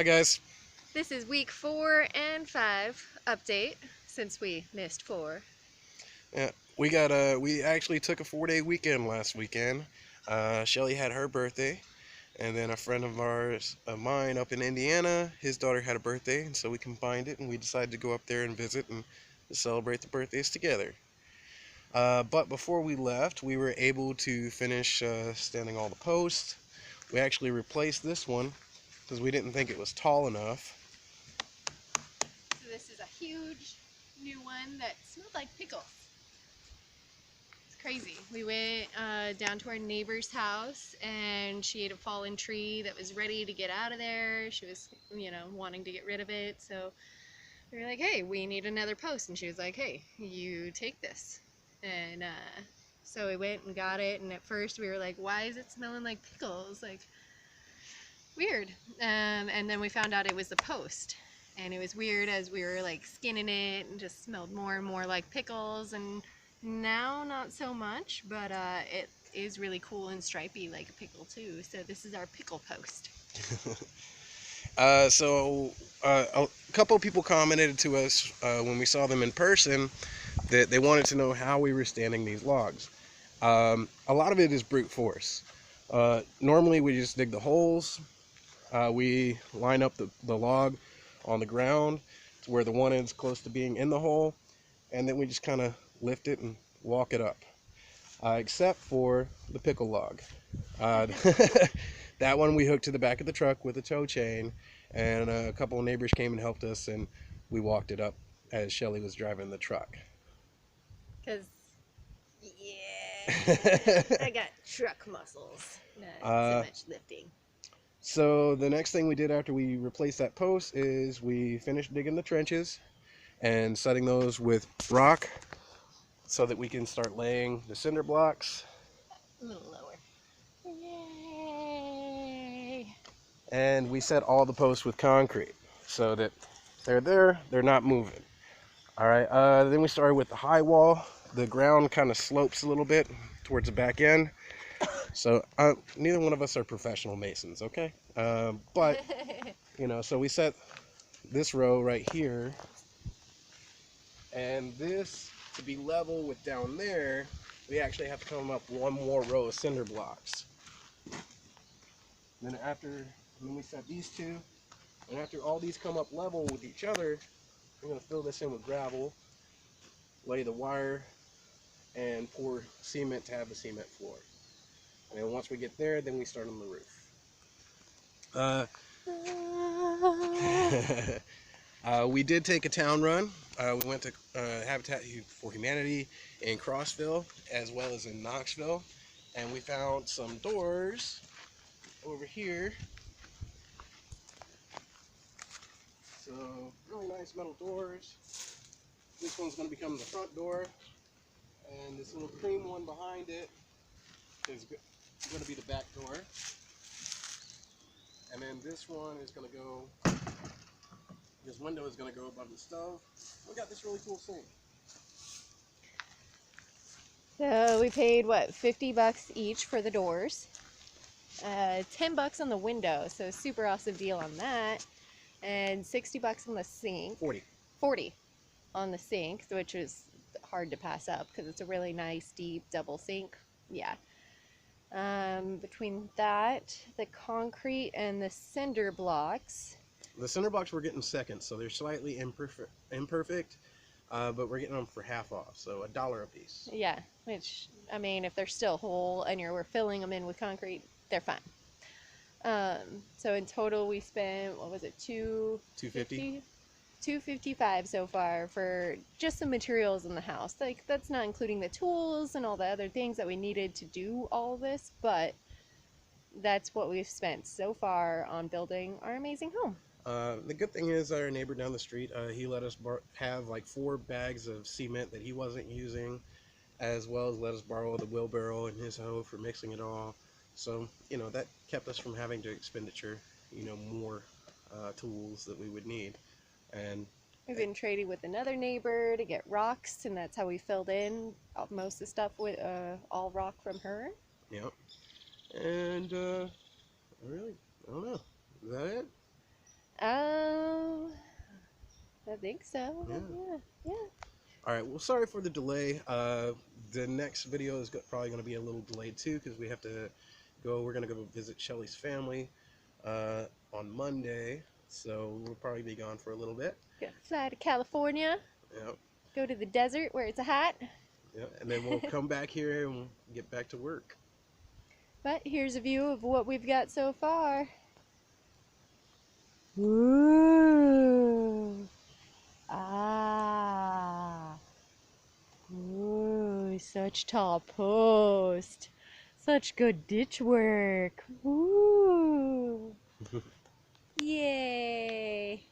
Hi guys. This is week 4 and 5 update since we missed 4. Yeah, we actually took a 4-day weekend last weekend. Shelly had her birthday, and then a friend of mine up in Indiana, his daughter had a birthday, and so we combined it and we decided to go up there and visit and celebrate the birthdays together. But before we left, we were able to finish standing all the posts. We actually replaced this one because we didn't think it was tall enough. So this is a huge new one that smelled like pickles. It's crazy. We went down to our neighbor's house and she had a fallen tree that was ready to get out of there. She was, wanting to get rid of it. So we were like, hey, we need another post. And she was like, hey, you take this. And so we went and got it. And at first we were like, why is it smelling like pickles? Like, weird. And then we found out it was the post. And it was weird as we were like skinning it and just smelled more and more like pickles. And now not so much, but it is really cool and stripy like a pickle too. So this is our pickle post. A couple of people commented to us when we saw them in person that they wanted to know how we were standing these logs. A lot of it is brute force. Normally we just dig the holes. We line up the log on the ground to where the one end's close to being in the hole, and then we just kind of lift it and walk it up. Except for the pickle log. Uh, that one we hooked to the back of the truck with a tow chain, and a couple of neighbors came and helped us, and we walked it up as Shelly was driving the truck. Because, yeah, I got truck muscles, not so uh, much lifting. so the next thing we did after we replaced that post is we finished digging the trenches and setting those with rock so that we can start laying the cinder blocks. A little lower. Yay! And we set all the posts with concrete so that they're not moving. All right, then we started with the high wall. The ground kind of slopes a little bit towards the back end. So neither one of us are professional masons, okay? But, so we set this row right here. And this, to be level with down there, we actually have to come up one more row of cinder blocks. And then we set these two. And after all these come up level with each other, we're going to fill this in with gravel, lay the wire, and pour cement to have the cement floor. And then once we get there, then we start on the roof. We did take a town run. We went to Habitat for Humanity in Crossville as well as in Knoxville. And we found some doors over here. So really nice metal doors. This one's going to become the front door. And this little cream one behind it is going to be the back door. And then this one is going to go, this window is going to go above the stove. We got this really cool sink. So we paid, what, 50 bucks each for the doors. 10 bucks on the window, so super awesome deal on that. And 60 bucks on the sink. 40 on the sink, which is hard to pass up because it's a really nice, deep double sink. Yeah. Between that, the concrete, and the cinder blocks. The cinder blocks we're getting second, so they're slightly imperfect, but we're getting them for half off, so $1 a piece. Yeah, which, I mean, if they're still whole and we're filling them in with concrete, they're fine. So in total we spent, what was it, $250? $255 so far for just the materials in the house. Like, that's not including the tools and all the other things that we needed to do all this, but that's what we've spent so far on building our amazing home. The good thing is our neighbor down the street, he let us have like 4 bags of cement that he wasn't using, as well as let us borrow the wheelbarrow and his hoe for mixing it all. So, that kept us from having to expenditure, more tools that we would need. And we've been trading with another neighbor to get rocks, and that's how we filled in most of the stuff with all rock from her. Yep. And really, I don't know. Is that it? think so. Yeah. Yeah. All right. Well, sorry for the delay. The next video is probably going to be a little delayed too because we have to go. We're going to go visit Shelly's family on Monday, so we'll probably be gone for a little bit. Gonna fly to California. Yep. Go to the desert where it's hot. Yep. And then we'll come back here and get back to work. But here's a view of what we've got so far. Ooh. Ah. Ooh, such tall post. Such good ditch work. Ooh. Yay.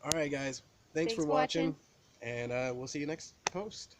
All right, guys. Thanks for watching, and we'll see you next post.